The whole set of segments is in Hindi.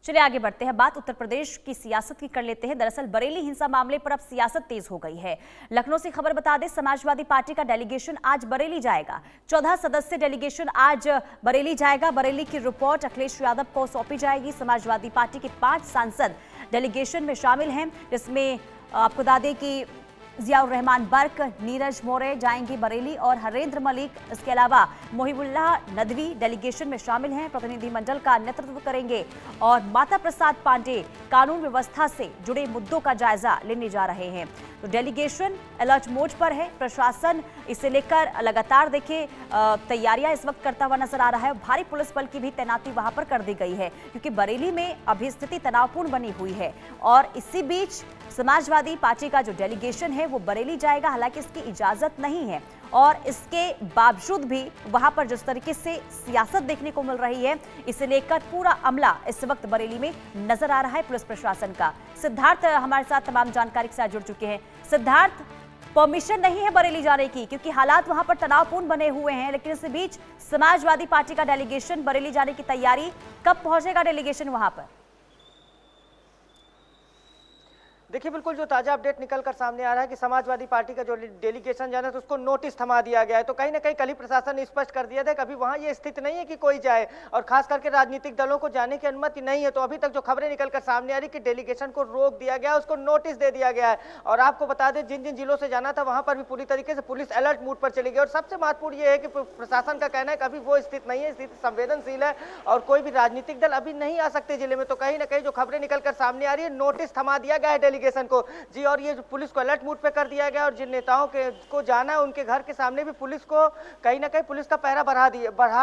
चलिए आगे बढ़ते हैं, बात उत्तर प्रदेश की सियासत की कर लेते हैं। दरअसल बरेली हिंसा मामले पर अब सियासत तेज हो गई है। लखनऊ से खबर बता दें, समाजवादी पार्टी का डेलीगेशन आज बरेली जाएगा। 14 सदस्य डेलीगेशन आज बरेली जाएगा। बरेली की रिपोर्ट अखिलेश यादव को सौंपी जाएगी। समाजवादी पार्टी के 5 सांसद डेलीगेशन में शामिल हैं, जिसमें आपको बता दें कि जियाउर रहमान बर्क, नीरज मोरे जाएंगी बरेली और हरेंद्र मलिक, इसके अलावा मोहिबुल्लाह नदवी डेलीगेशन में शामिल हैं। प्रतिनिधिमंडल का नेतृत्व करेंगे और माता प्रसाद पांडे कानून व्यवस्था से जुड़े मुद्दों का जायजा लेने जा रहे हैं। तो डेलीगेशन अलर्ट मोड पर है। प्रशासन इसे लेकर लगातार देखिए तैयारियां इस वक्त करता हुआ नजर आ रहा है। भारी पुलिस बल की भी तैनाती वहां पर कर दी गई है, क्योंकि बरेली में अभी स्थिति तनावपूर्ण बनी हुई है। और इसी बीच समाजवादी पार्टी का जो डेलीगेशन है वो बरेली जाएगा। हालांकि इसकी इजाजत नहीं है और इसके बावजूद भी वहां पर जिस तरीके से सियासत देखने को मिल रही है, इसे लेकर पूरा अमला इस वक्त बरेली में नजर आ रहा है पुलिस प्रशासन का। सिद्धार्थ हमारे साथ तमाम जानकारी के साथ जुड़ चुके हैं। सिद्धार्थ, परमिशन नहीं है बरेली जाने की क्योंकि हालात वहां पर तनावपूर्ण बने हुए हैं, लेकिन इस बीच समाजवादी पार्टी का डेलीगेशन बरेली जाने की तैयारी, कब पहुंचेगा डेलीगेशन वहां पर? देखिए, बिल्कुल जो ताजा अपडेट निकलकर सामने आ रहा है कि समाजवादी पार्टी का जो डेलीगेशन जाना है तो उसको नोटिस थमा दिया गया है। तो कहीं ना कहीं कल ही प्रशासन ने स्पष्ट कर दिया था कि अभी वहां ये स्थिति नहीं है कि कोई जाए, और खास करके राजनीतिक दलों को जाने की अनुमति नहीं है। तो अभी तक जो खबरें निकलकर सामने आ रही कि डेलीगेशन को रोक दिया गया, उसको नोटिस दे दिया गया है। और आपको बता दें, जिन जिन जिलों से जाना था वहां पर भी पूरी तरीके से पुलिस अलर्ट मूड पर चली गई। और सबसे महत्वपूर्ण ये है कि प्रशासन का कहना है कि अभी वो स्थिति नहीं है, स्थिति संवेदनशील है और कोई भी राजनीतिक दल अभी नहीं आ सकते जिले में। तो कहीं ना कहीं जो खबरें निकलकर सामने आ रही है, नोटिस थमा दिया गया है डेलीगेशन को जी। और ये पुलिस को अलर्ट मूड पे कर दिया गया और जिन नेताओं को जाना है उनके घर के सामने भी पुलिस को कहीं ना कहीं पुलिस का पहरा बढ़ा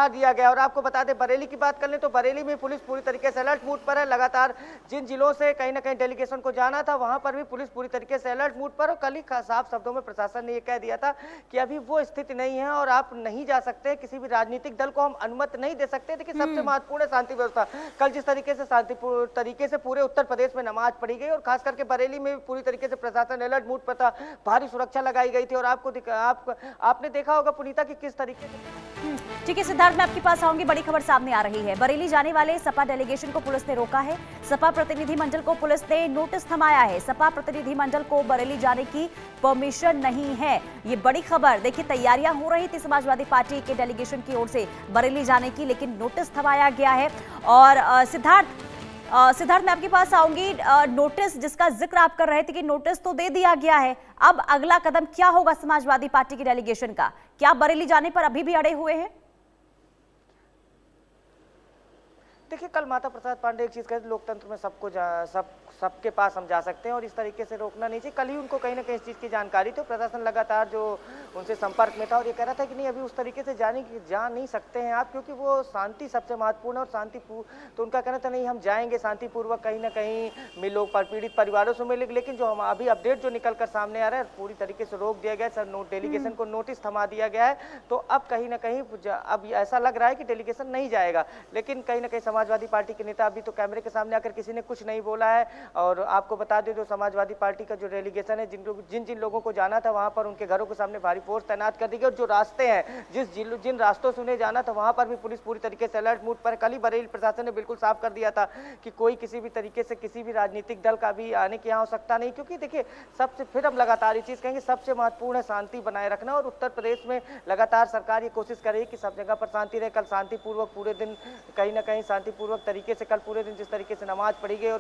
दिया गया। और आपको बता दें, बरेली की बात कर लें तो बरेली में पुलिस पूरी तरीके से अलर्ट मूड पर है। लगातार जिन जिलों से कहीं ना कहीं डेलीगेशन को जाना था वहां पर भी पुलिस पूरी तरीके से अलर्ट मूड पर। और कल ही साफ शब्दों में प्रशासन ने यह कह दिया था कि अभी वो स्थिति नहीं है और आप नहीं जा सकते, किसी भी राजनीतिक दल को हम अनुमति नहीं दे सकते। देखिए, सबसे महत्वपूर्ण है शांति व्यवस्था। कल जिस तरीके से शांतिपूर्ण तरीके से पूरे उत्तर प्रदेश में नमाज पढ़ी गई और खास करके बरेली में पूरी तरीके से प्रशासन अलर्ट मूड पर था, भारी सुरक्षा लगाई गई थी। और आपने देखा होगा पुनीता की किस तरीके से। ठीक है सिद्धार्थ, मैं आपके पास आऊंगी। बड़ी खबर सामने आ रही है, बरेली जाने वाले सपा डेलीगेशन को पुलिस ने रोका है। सपा प्रतिनिधिमंडल को पुलिस ने नोटिस थमाया है। सपा प्रतिनिधिमंडल को बरेली जाने की परमिशन नहीं है, ये बड़ी खबर। देखिए, तैयारियां हो रही थी समाजवादी पार्टी के डेलीगेशन की ओर से बरेली जाने की, लेकिन नोटिस थमाया गया है। और सिद्धार्थ मैं आपके पास आऊंगी। नोटिस जिसका जिक्र आप कर रहे थे कि नोटिस तो दे दिया गया है, अब अगला कदम क्या होगा समाजवादी पार्टी की डेलीगेशन का? क्या बरेली जाने पर अभी भी अड़े हुए हैं? देखिए, कल माता प्रसाद पांडे एक चीज कहते, लोकतंत्र में सबके पास हम जा सकते हैं और इस तरीके से रोकना नहीं चाहिए। कल ही उनको कहीं ना कहीं इस चीज की जानकारी थी। प्रशासन लगातार जो उनसे संपर्क में था और ये कह रहा था कि नहीं, अभी उस तरीके से जा नहीं सकते हैं आप, क्योंकि वो शांति सबसे महत्वपूर्ण है। और तो उनका कहना था नहीं, हम जाएंगे शांतिपूर्वक, कहीं ना कहीं मिलो, पीड़ित परिवारों से मिलेंगे। लेकिन जो हम अभी अपडेट जो निकल कर सामने आ रहा है, पूरी तरीके से रोक दिया गया है। सर, डेलीगेशन को नोटिस थमा दिया गया है। तो अब कहीं ना कहीं अब ऐसा लग रहा है कि डेलीगेशन नहीं जाएगा। लेकिन कहीं ना कहीं समाजवादी पार्टी के नेता अभी तो कैमरे के सामने आकर किसी ने कुछ नहीं बोला है। और आपको बता दें, जो समाजवादी पार्टी का जो डेलीगेशन है, जिन लोगों को जाना था वहां पर उनके घरों के सामने भारी फोर्स तैनात कर दी गई। और जो रास्ते हैं, जिन रास्तों से उन्हें जाना था वहां पर भी पुलिस पूरी तरीके से अलर्ट मूड पर। कल ही बरेली प्रशासन ने बिल्कुल साफ कर दिया था कि कोई किसी भी तरीके से किसी भी राजनीतिक दल का भी आने की यहाँ हो सकता नहीं, क्योंकि देखिए, सबसे फिर हम लगातार ये चीज कहेंगे, सबसे महत्वपूर्ण है शांति बनाए रखना। और उत्तर प्रदेश में लगातार सरकार ये कोशिश कर रही है कि सब जगह पर शांति रहे। कल शांतिपूर्वक पूरे दिन कहीं ना कहीं शांतिपूर्वक तरीके से कल पूरे दिन जिस तरीके से नमाज पढ़ी गई और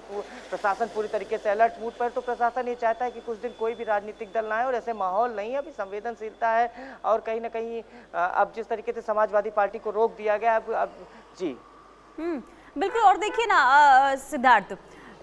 प्रशासन पूरी तरीके से अलर्ट मूड पर। तो प्रशासन ये चाहता है कि कुछ दिन कोई भी राजनीतिक दल ना आए और ऐसे माहौल नहीं है, अभी संवेदनशीलता है। और कहीं ना कहीं अब जिस तरीके से समाजवादी पार्टी को रोक दिया गया अब जी बिल्कुल। और देखिए ना सिद्धार्थ,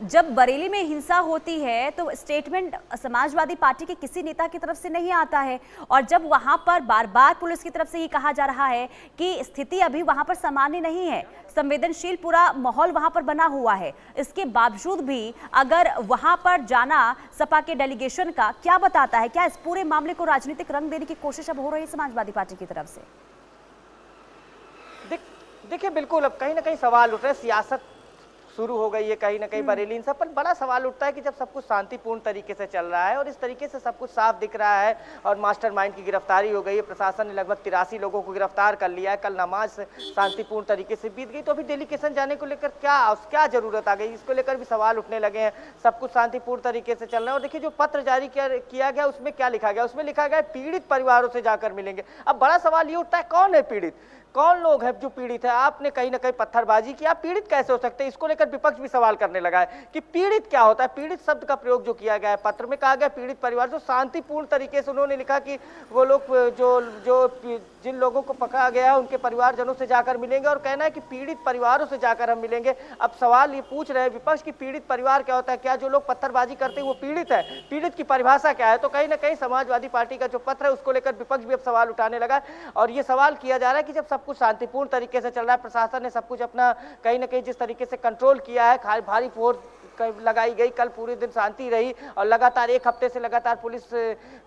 जब बरेली में हिंसा होती है तो स्टेटमेंट समाजवादी पार्टी के किसी नेता की तरफ से नहीं आता है, और जब वहां पर बार बार पुलिस की तरफ से ये कहा जा रहा है कि स्थिति अभी वहां पर सामान्य नहीं है, संवेदनशील पूरा माहौल वहां पर बना हुआ है, इसके बावजूद भी अगर वहां पर जाना सपा के डेलीगेशन का क्या बताता है? क्या इस पूरे मामले को राजनीतिक रंग देने की कोशिश अब हो रही है समाजवादी पार्टी की तरफ से? देखिए, बिल्कुल अब कहीं ना कहीं सवाल उठ रहे हैं। सियासत शुरू हो गई है कहीं ना कहीं बरेली हिंसा पर। बड़ा सवाल उठता है कि जब सब कुछ शांतिपूर्ण तरीके से चल रहा है और इस तरीके से सब कुछ साफ दिख रहा है और मास्टरमाइंड की गिरफ्तारी हो गई है, प्रशासन ने लगभग 83 लोगों को गिरफ्तार कर लिया है, कल नमाज शांतिपूर्ण तरीके से बीत गई, तो अभी डेलीगेशन जाने को लेकर क्या जरूरत आ गई, इसको लेकर भी सवाल उठने लगे हैं। सब कुछ शांतिपूर्ण तरीके से चल रहा है और देखिए जो पत्र जारी किया गया उसमें क्या लिखा गया, उसमें लिखा गया पीड़ित परिवारों से जाकर मिलेंगे। अब बड़ा सवाल ये उठता है कौन है पीड़ित, कौन लोग हैं जो पीड़ित है। आपने कहीं ना कहीं पत्थरबाजी की, आप पीड़ित कैसे हो सकते हैं, इसको लेकर विपक्ष भी सवाल करने लगा है कि पीड़ित क्या होता है। पीड़ित शब्द का प्रयोग जो किया गया है पत्र में, कहा गया पीड़ित परिवार, जो शांतिपूर्ण तरीके से उन्होंने लिखा कि वो लोग जो जिन लोगों को पकड़ा गया है उनके परिवारजनों से जाकर मिलेंगे और कहना है कि पीड़ित परिवारों से जाकर हम मिलेंगे। अब सवाल ये पूछ रहे हैं विपक्ष की पीड़ित परिवार क्या होता है, क्या जो लोग पत्थरबाजी करते हैं वो पीड़ित है, पीड़ित की परिभाषा क्या है। तो कहीं ना कहीं समाजवादी पार्टी का जो पत्र है उसको लेकर विपक्ष भी अब सवाल उठाने लगा और ये सवाल किया जा रहा है कि जब सब कुछ शांतिपूर्ण तरीके से चल रहा है, प्रशासन ने सब कुछ अपना कहीं ना कहीं जिस तरीके से कंट्रोल किया है, भारी फोर्स लगाई गई, कल पूरे दिन शांति रही और लगातार एक हफ्ते से लगातार पुलिस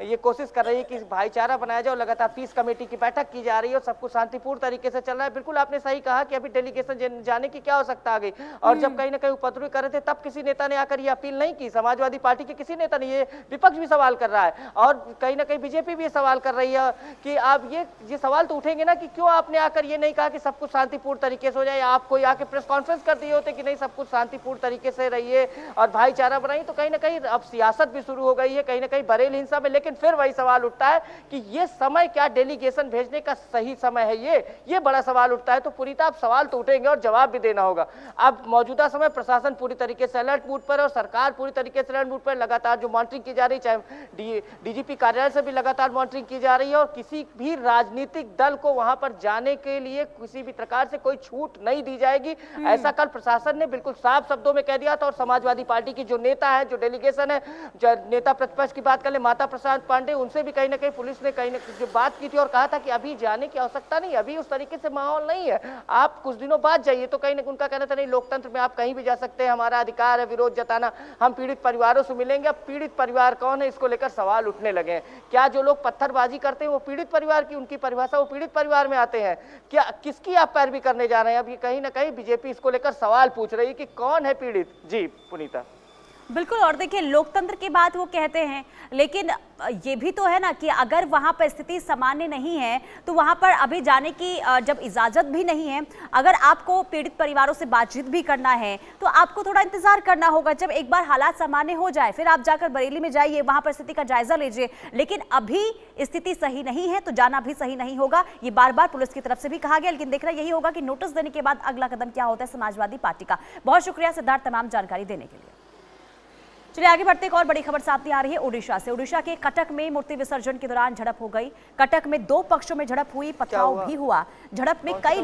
ये कोशिश कर रही है कि भाईचारा बनाया जाए और लगातार पीस कमेटी की बैठक की जा रही है और सब कुछ शांतिपूर्ण तरीके से चल रहा है। बिल्कुल आपने सही कहा कि अभी डेलीगेशन जाने की क्या आवश्यकता आ गई और जब कहीं ना कहीं उपद्रव कर रहे थे तब किसी नेता ने आकर ये अपील नहीं की, समाजवादी पार्टी के किसी नेता ने, ये विपक्ष भी सवाल कर रहा है और कहीं ना कहीं बीजेपी भी ये सवाल कर रही है कि आप ये सवाल तो उठेंगे ना कि क्यों आपने आकर ये नहीं कहा कि सब कुछ शांतिपूर्ण तरीके से हो जाए, आप कोई आके प्रेस कॉन्फ्रेंस कर दिए होते कि नहीं सब कुछ शांतिपूर्ण तरीके से रहिए और भाईचारा बनाई। तो कहीं ना कहीं अब सियासत भी शुरू हो गई है कहीं ना कहीं बरेली हिंसा में। लेकिन फिर वही सवाल उठता है कि ये समय क्या डेलीगेशन भेजने का सही समय है, ये बड़ा सवाल उठता है। तो पुनीता अब सवाल तो उठेंगे और जवाब भी देना होगा। अब मौजूदा समय प्रशासन पूरी तरीके से अलर्ट मोड पर और सरकार पूरी तरीके से अलर्ट मोड पर, लगातार जो मॉनिटरिंग की जा रही है, चाहे डीजीपी कार्यालय से भी लगातार मॉनिटरिंग की जा रही है और किसी भी राजनीतिक दल को वहां पर जाने के लिए किसी भी प्रकार से कोई छूट नहीं दी जाएगी। ऐसा कल प्रशासन ने बिल्कुल साफ शब्दों में कह दिया था और समाजवादी पार्टी की जो नेता है, जो डेलीगेशन है, जो नेता प्रतिपक्ष की बात कर ले माता प्रसाद पांडे, उनसे भी कहीं ना कहीं पुलिस ने कहीं ना जो बात की थी और कहा था कि अभी जाने की आवश्यकता नहीं, अभी उस तरीके से माहौल नहीं है, आप कुछ दिनों बाद जाइए। तो कहीं ना उनका कहना था नहीं, लोकतंत्र में आप कहीं भी जा सकते हैं, हमारा अधिकार है विरोध जताना, हम पीड़ित परिवारों से मिलेंगे। अब पीड़ित परिवार कौन है, इसको लेकर सवाल उठने लगे हैं। क्या जो लोग पत्थरबाजी करते हैं वो पीड़ित परिवार की, उनकी परिभाषा वो पीड़ित परिवार में आते हैं क्या, किसकी आप पैरवी करने जा रहे हैं? अब ये कहीं ना कहीं बीजेपी इसको लेकर सवाल पूछ रही है कि कौन है पीड़ित। जी पुनीता। बिल्कुल, और देखिए लोकतंत्र की बात वो कहते हैं, लेकिन ये भी तो है ना कि अगर वहां पर स्थिति सामान्य नहीं है तो वहां पर अभी जाने की जब इजाजत भी नहीं है, अगर आपको पीड़ित परिवारों से बातचीत भी करना है तो आपको थोड़ा इंतजार करना होगा। जब एक बार हालात सामान्य हो जाए फिर आप जाकर बरेली में जाइए, वहां पर स्थिति का जायजा लीजिए। लेकिन अभी स्थिति सही नहीं है तो जाना भी सही नहीं होगा, ये बार बार पुलिस की तरफ से भी कहा गया। लेकिन देखना यही होगा कि नोटिस देने के बाद अगला कदम क्या होता है समाजवादी पार्टी का। बहुत शुक्रिया सिद्धार्थ तमाम जानकारी देने के लिए। चलिए आगे बढ़ते एक और बड़ी खबर सामने आ रही है उड़ीसा से। उड़ीसा के कटक में मूर्ति विसर्जन के दौरान झड़प हो गई। कटक में 2 पक्षों में झड़प हुई, पथराव भी हुआ। झड़प में कई